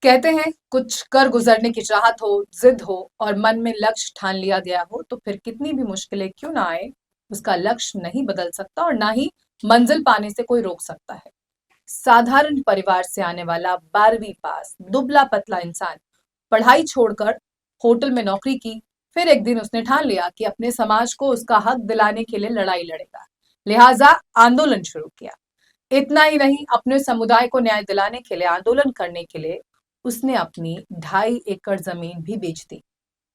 कहते हैं कुछ कर गुजरने की चाहत हो, जिद हो और मन में लक्ष्य ठान लिया गया हो तो फिर कितनी भी मुश्किलें क्यों ना आए, उसका लक्ष्य नहीं बदल सकता और ना ही मंजिल पाने से कोई रोक सकता है। साधारण परिवार से आने वाला 12वीं पास दुबला पतला इंसान पढ़ाई छोड़कर होटल में नौकरी की। फिर एक दिन उसने ठान लिया कि अपने समाज को उसका हक दिलाने के लिए लड़ाई लड़ेगा। लिहाजा आंदोलन शुरू किया। इतना ही नहीं, अपने समुदाय को न्याय दिलाने के लिए आंदोलन करने के लिए उसने अपनी 2.5 एकड़ जमीन भी बेच दी।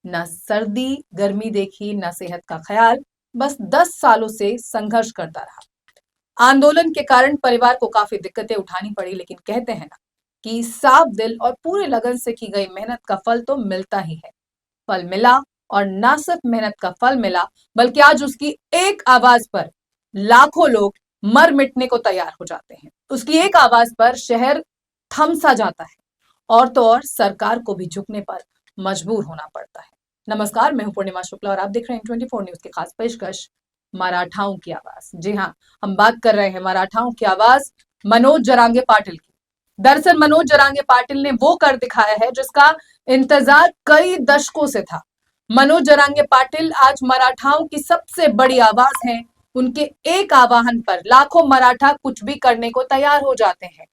न सर्दी गर्मी देखी, न सेहत का ख्याल, बस 10 सालों से संघर्ष करता रहा। आंदोलन के कारण परिवार को काफी दिक्कतें उठानी पड़ी, लेकिन कहते हैं ना कि साफ दिल और पूरे लगन से की गई मेहनत का फल तो मिलता ही है। फल मिला, और ना सिर्फ मेहनत का फल मिला, बल्कि आज उसकी एक आवाज पर लाखों लोग मर मिटने को तैयार हो जाते हैं। उसकी एक आवाज पर शहर थम सा जाता है, और तो और सरकार को भी झुकने पर मजबूर होना पड़ता है। नमस्कार, मैं हूं पूर्णिमा शुक्ला और आप देख रहे हैं 24 न्यूज की खास पेशकश मराठाओं की आवाज। जी हाँ, हम बात कर रहे हैं मराठाओं की आवाज मनोज जरांगे पाटिल की। दरअसल मनोज जरांगे पाटिल ने वो कर दिखाया है जिसका इंतजार कई दशकों से था। मनोज जरांगे पाटिल आज मराठाओं की सबसे बड़ी आवाज हैं। उनके एक आह्वान पर लाखों मराठा कुछ भी करने को तैयार हो जाते हैं।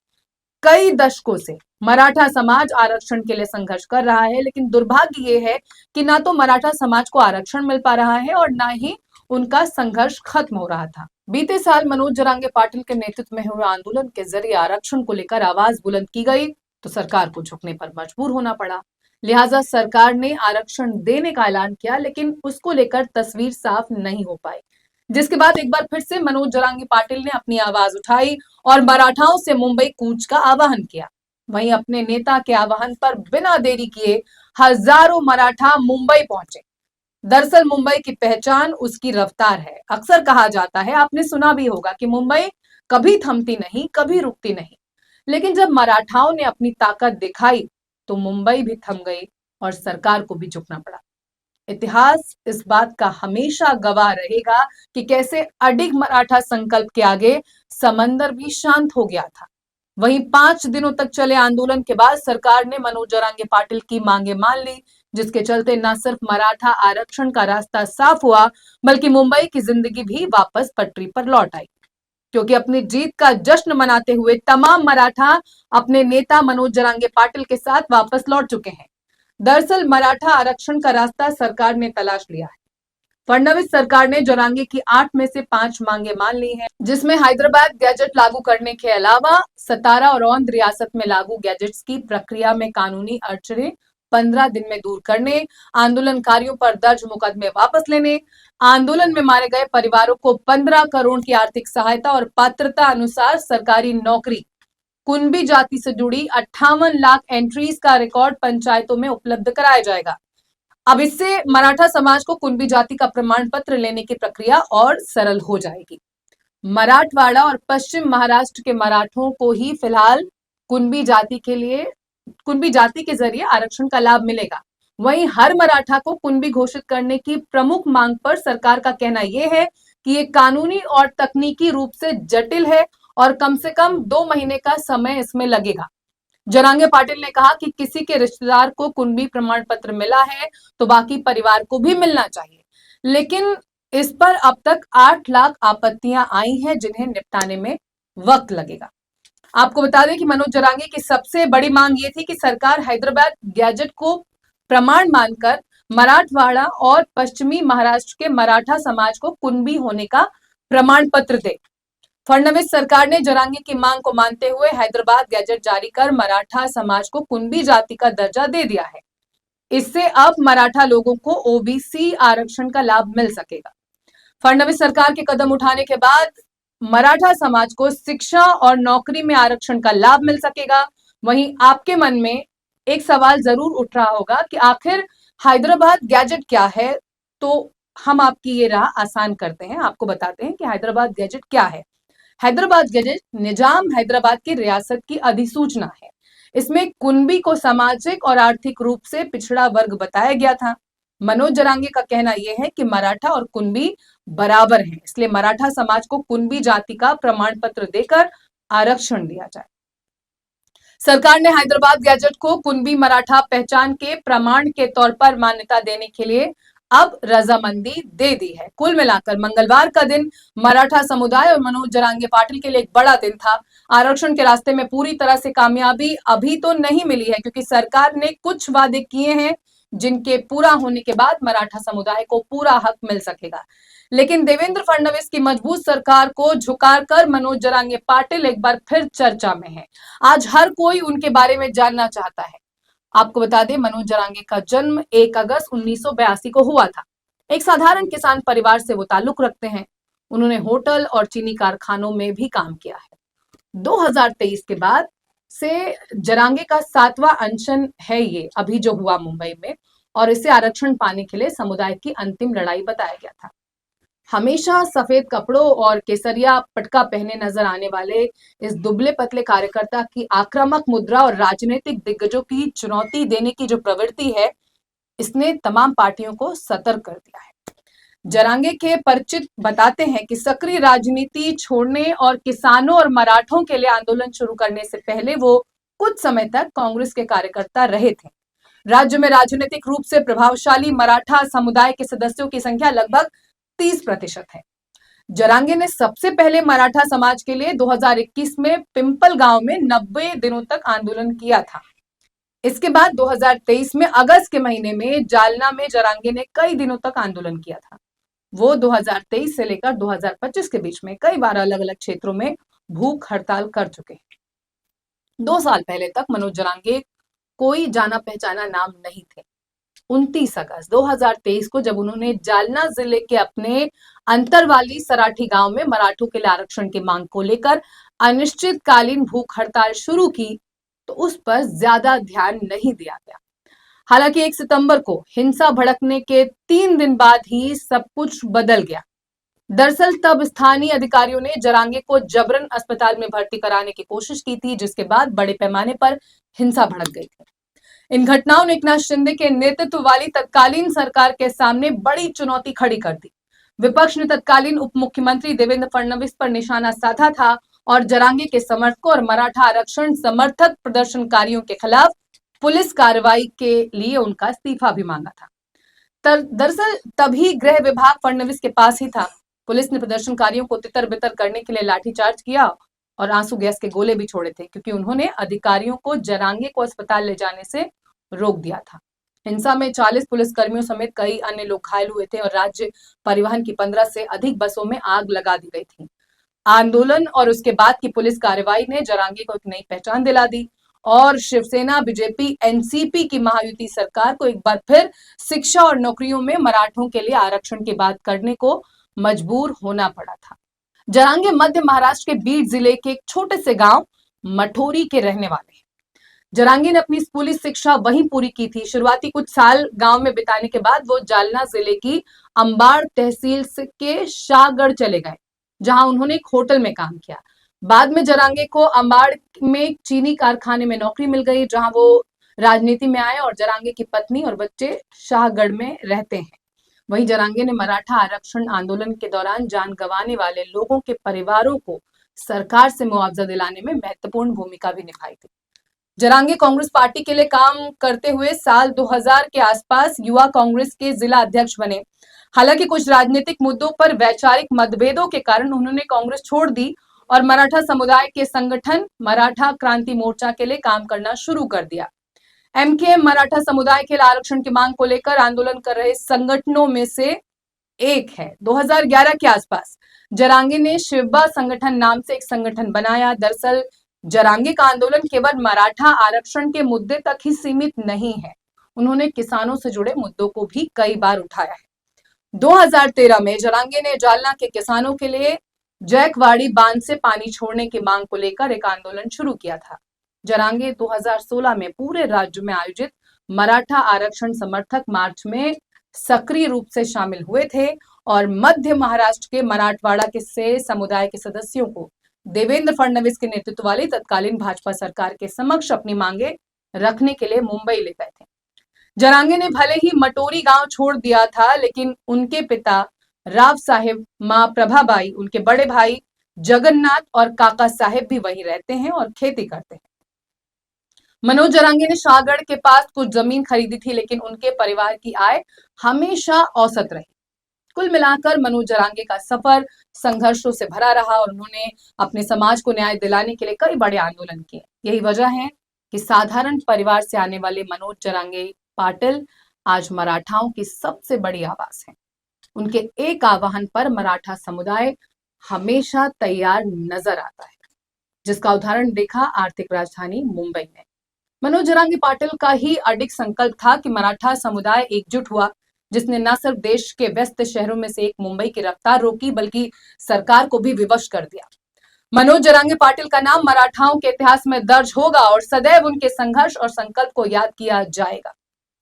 कई दशकों से मराठा समाज आरक्षण के लिए संघर्ष कर रहा है, लेकिन दुर्भाग्य ये है कि ना तो मराठा समाज को आरक्षण मिल पा रहा है और ना ही उनका संघर्ष खत्म हो रहा था। बीते साल मनोज जरांगे पाटिल के नेतृत्व में हुए आंदोलन के जरिए आरक्षण को लेकर आवाज बुलंद की गई, तो सरकार को झुकने पर मजबूर होना पड़ा। लिहाजा सरकार ने आरक्षण देने का ऐलान किया, लेकिन उसको लेकर तस्वीर साफ नहीं हो पाई, जिसके बाद एक बार फिर से मनोज जरांगे पाटिल ने अपनी आवाज उठाई और मराठाओं से मुंबई कूच का आह्वान किया। वहीं अपने नेता के आह्वान पर बिना देरी किए हजारों मराठा मुंबई पहुंचे। दरअसल मुंबई की पहचान उसकी रफ्तार है। अक्सर कहा जाता है, आपने सुना भी होगा, कि मुंबई कभी थमती नहीं, कभी रुकती नहीं। लेकिन जब मराठाओं ने अपनी ताकत दिखाई तो मुंबई भी थम गई और सरकार को भी झुकना पड़ा। इतिहास इस बात का हमेशा गवाह रहेगा कि कैसे अडिग मराठा संकल्प के आगे समंदर भी शांत हो गया था। वहीं 5 दिनों तक चले आंदोलन के बाद सरकार ने मनोज जरांगे पाटिल की मांगे मान ली, जिसके चलते न सिर्फ मराठा आरक्षण का रास्ता साफ हुआ, बल्कि मुंबई की जिंदगी भी वापस पटरी पर लौट आई। क्योंकि अपनी जीत का जश्न मनाते हुए तमाम मराठा अपने नेता मनोज जरांगे पाटिल के साथ वापस लौट चुके हैं। दरअसल मराठा आरक्षण का रास्ता सरकार ने तलाश लिया है। फडणवीस सरकार ने जरांगे की 8 में से 5 मांगे मान ली हैं, जिसमें हैदराबाद गैजेट लागू करने के अलावा सतारा और औंध रियासत में लागू गैजेट्स की प्रक्रिया में कानूनी अड़चने 15 दिन में दूर करने, आंदोलनकारियों पर दर्ज मुकदमे वापस लेने, आंदोलन में मारे गए परिवारों को 15 करोड़ की आर्थिक सहायता और पात्रता अनुसार सरकारी नौकरी, कुनबी जाति से जुड़ी 58 लाख एंट्रीज का रिकॉर्ड पंचायतों में उपलब्ध कराया जाएगा। अब इससे मराठा समाज को कुनबी जाति का प्रमाण पत्र लेने की प्रक्रिया और सरल हो जाएगी। मराठवाड़ा और पश्चिम महाराष्ट्र के मराठों को ही फिलहाल कुनबी जाति के जरिए आरक्षण का लाभ मिलेगा। वहीं हर मराठा को कुनबी घोषित करने की प्रमुख मांग पर सरकार का कहना यह है कि ये कानूनी और तकनीकी रूप से जटिल है और कम से कम 2 महीने का समय इसमें लगेगा। जरांगे पाटिल ने कहा कि किसी के रिश्तेदार को कुनबी प्रमाण पत्र मिला है तो बाकी परिवार को भी मिलना चाहिए, लेकिन इस पर अब तक 8 लाख आपत्तियां आई हैं, जिन्हें निपटाने में वक्त लगेगा। आपको बता दें कि मनोज जरांगे की सबसे बड़ी मांग ये थी कि सरकार हैदराबाद गैजेट को प्रमाण मानकर मराठवाड़ा और पश्चिमी महाराष्ट्र के मराठा समाज को कुनबी होने का प्रमाण पत्र दे। फडणवीस सरकार ने जरांगे की मांग को मानते हुए हैदराबाद गैजेट जारी कर मराठा समाज को कुनबी जाति का दर्जा दे दिया है। इससे अब मराठा लोगों को ओबीसी आरक्षण का लाभ मिल सकेगा। फडणवीस सरकार के कदम उठाने के बाद मराठा समाज को शिक्षा और नौकरी में आरक्षण का लाभ मिल सकेगा। वहीं आपके मन में एक सवाल जरूर उठ रहा होगा कि आखिर हैदराबाद गैजेट क्या है, तो हम आपकी ये राह आसान करते हैं, आपको बताते हैं कि हैदराबाद गैजेट क्या है। हैदराबाद गैजेट निजाम हैदराबाद की रियासत की अधिसूचना है। इसमें कुनबी को सामाजिक और आर्थिक रूप से पिछड़ा वर्ग बताया गया था। मनोज जरांगे का कहना यह है कि मराठा और कुनबी बराबर हैं, इसलिए मराठा समाज को कुनबी जाति का प्रमाण पत्र देकर आरक्षण दिया जाए। सरकार ने हैदराबाद गैजेट को कुणबी मराठा पहचान के प्रमाण के तौर पर मान्यता देने के लिए अब रजामंदी दे दी है। कुल मिलाकर मंगलवार का दिन मराठा समुदाय और मनोज जरांगे पाटिल के लिए एक बड़ा दिन था। आरक्षण के रास्ते में पूरी तरह से कामयाबी अभी तो नहीं मिली है, क्योंकि सरकार ने कुछ वादे किए हैं जिनके पूरा होने के बाद मराठा समुदाय को पूरा हक मिल सकेगा। लेकिन देवेंद्र फडणवीस की मजबूत सरकार को झुकाकर मनोज जरांगे पाटिल एक बार फिर चर्चा में है। आज हर कोई उनके बारे में जानना चाहता है। आपको बता दें, मनोज जरांगे का जन्म 1 अगस्त 1982 को हुआ था। एक साधारण किसान परिवार से वो ताल्लुक रखते हैं। उन्होंने होटल और चीनी कारखानों में भी काम किया है। 2023 के बाद से जरांगे का 7वां अनशन है ये अभी जो हुआ मुंबई में, और इसे आरक्षण पाने के लिए समुदाय की अंतिम लड़ाई बताया गया था। हमेशा सफेद कपड़ों और केसरिया पटका पहने नजर आने वाले इस दुबले पतले कार्यकर्ता की आक्रामक मुद्रा और राजनीतिक दिग्गजों की चुनौती देने की जो प्रवृत्ति है, इसने तमाम पार्टियों को सतर्क कर दिया है। जरांगे के परिचित बताते हैं कि सक्रिय राजनीति छोड़ने और किसानों और मराठों के लिए आंदोलन शुरू करने से पहले वो कुछ समय तक कांग्रेस के कार्यकर्ता रहे थे। राज्य में राजनीतिक रूप से प्रभावशाली मराठा समुदाय के सदस्यों की संख्या लगभग 30% है। जरांगे ने सबसे पहले मराठा समाज के लिए 2021 में पिंपल गांव में 90 दिनों तक आंदोलन किया था। इसके बाद 2023 में अगस्त के महीने में जालना में जरांगे ने कई दिनों तक आंदोलन किया था। वो 2023 से लेकर 2025 के बीच में कई बार अलग अलग क्षेत्रों में भूख हड़ताल कर चुके हैं। 2 साल पहले तक मनोज जरांगे कोई जाना पहचाना नाम नहीं थे। 29 अगस्त 2023 को जब उन्होंने जालना जिले के अपने अंतरवाली सराठी गांव में मराठों के लिए आरक्षण की मांग को लेकर अनिश्चितकालीन भूख हड़ताल शुरू की, तो उस पर ज्यादा ध्यान नहीं दिया गया। हालांकि 1 सितंबर को हिंसा भड़कने के 3 दिन बाद ही सब कुछ बदल गया। दरअसल तब स्थानीय अधिकारियों ने जरांगे को जबरन अस्पताल में भर्ती कराने की कोशिश की थी, जिसके बाद बड़े पैमाने पर हिंसा भड़क गई थी। इन घटनाओं ने एकनाथ शिंदे के नेतृत्व वाली तत्कालीन सरकार के सामने बड़ी चुनौती खड़ी कर दी। विपक्ष ने तत्कालीन उप मुख्यमंत्री देवेंद्र फडणवीस पर निशाना साधा था और जरांगे के समर्थकों और मराठा आरक्षण समर्थक प्रदर्शनकारियों के खिलाफ पुलिस कार्रवाई के लिए उनका इस्तीफा भी मांगा था। दरअसल तभी गृह विभाग फडणवीस के पास ही था। पुलिस ने प्रदर्शनकारियों को तितर बितर करने के लिए लाठीचार्ज किया और आंसू गैस के गोले भी छोड़े थे, क्योंकि उन्होंने अधिकारियों को जरांगे को अस्पताल ले जाने से रोक दिया था। हिंसा में 40 पुलिसकर्मियों समेत कई अन्य लोग घायल हुए थे और राज्य परिवहन की 15 से अधिक बसों में आग लगा दी गई थी। आंदोलन और उसके बाद की पुलिस कार्रवाई ने जरांगे को एक नई पहचान दिला दी और शिवसेना, बीजेपी, एनसीपी की महायुति सरकार को एक बार फिर शिक्षा और नौकरियों में मराठों के लिए आरक्षण की बात करने को मजबूर होना पड़ा था। जरांगे मध्य महाराष्ट्र के बीड जिले के एक छोटे से गांव मठोरी के रहने वाले हैं। जरांगे ने अपनी स्कूली शिक्षा वहीं पूरी की थी। शुरुआती कुछ साल गांव में बिताने के बाद वो जालना जिले की अंबाड़ तहसील के शाहगढ़ चले गए, जहां उन्होंने एक होटल में काम किया। बाद में जरांगे को अंबाड़ में चीनी कारखाने में नौकरी मिल गई, जहां वो राजनीति में आए और जरांगे की पत्नी और बच्चे शाहगढ़ में रहते हैं। वहीं जरांगे ने मराठा आरक्षण आंदोलन के दौरान जान गंवाने वाले लोगों के परिवारों को सरकार से मुआवजा दिलाने में महत्वपूर्ण भूमिका भी निभाई थी। जरांगे कांग्रेस पार्टी के लिए काम करते हुए साल 2000 के आसपास युवा कांग्रेस के जिला अध्यक्ष बने। हालांकि कुछ राजनीतिक मुद्दों पर वैचारिक मतभेदों के कारण उन्होंने कांग्रेस छोड़ दी और मराठा समुदाय के संगठन मराठा क्रांति मोर्चा के लिए काम करना शुरू कर दिया। एमकेएम मराठा समुदाय के आरक्षण की मांग को लेकर आंदोलन कर रहे संगठनों में से एक है। 2011 के आसपास जरांगे ने शिवबा संगठन नाम से एक संगठन बनाया। दरअसल जरांगे का आंदोलन केवल मराठा आरक्षण के मुद्दे तक ही सीमित नहीं है, उन्होंने किसानों से जुड़े मुद्दों को भी कई बार उठाया है। 2013 में जरांगे ने जालना के किसानों के लिए जैकवाड़ी बांध से पानी छोड़ने की मांग को लेकर एक आंदोलन शुरू किया था। जरांगे 2016 में पूरे राज्य में आयोजित मराठा आरक्षण समर्थक मार्च में सक्रिय रूप से शामिल हुए थे और मध्य महाराष्ट्र के मराठवाड़ा के से समुदाय के सदस्यों को देवेंद्र फडणवीस के नेतृत्व वाली तत्कालीन भाजपा सरकार के समक्ष अपनी मांगे रखने के लिए मुंबई ले गए थे। जरांगे ने भले ही मटोरी गांव छोड़ दिया था, लेकिन उनके पिता राव साहेब, मां प्रभाबाई, उनके बड़े भाई जगन्नाथ और काका साहेब भी वहीं रहते हैं और खेती करते हैं। मनोज जरांगे ने शाहगढ़ के पास कुछ जमीन खरीदी थी, लेकिन उनके परिवार की आय हमेशा औसत रही। कुल मिलाकर मनोज जरांगे का सफर संघर्षों से भरा रहा और उन्होंने अपने समाज को न्याय दिलाने के लिए कई बड़े आंदोलन किए। यही वजह है कि साधारण परिवार से आने वाले मनोज जरांगे पाटिल आज मराठाओं की सबसे बड़ी आवाज है। उनके एक आह्वान पर मराठा समुदाय हमेशा तैयार नजर आता है, जिसका उदाहरण देखा आर्थिक राजधानी मुंबई में। मनोज जरांगे पाटिल का ही अडिग संकल्प था कि मराठा समुदाय एकजुट हुआ, जिसने न सिर्फ देश के व्यस्त शहरों में से एक मुंबई की रफ्तार रोकी, बल्कि सरकार को भी विवश कर दिया। मनोज जरांगे पाटिल का नाम मराठाओं के इतिहास में दर्ज होगा और सदैव उनके संघर्ष और संकल्प को याद किया जाएगा,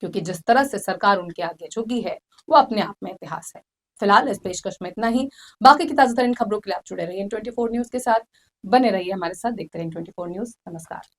क्योंकि जिस तरह से सरकार उनके आगे झुकी है वो अपने आप में इतिहास है। फिलहाल इस पेशकश में इतना ही। बाकी की ताजा तरीन खबरों के लिए आप जुड़े रहिए 24 न्यूज के साथ, बने रहिए हमारे साथ, देखते रहिए 24 न्यूज। नमस्कार।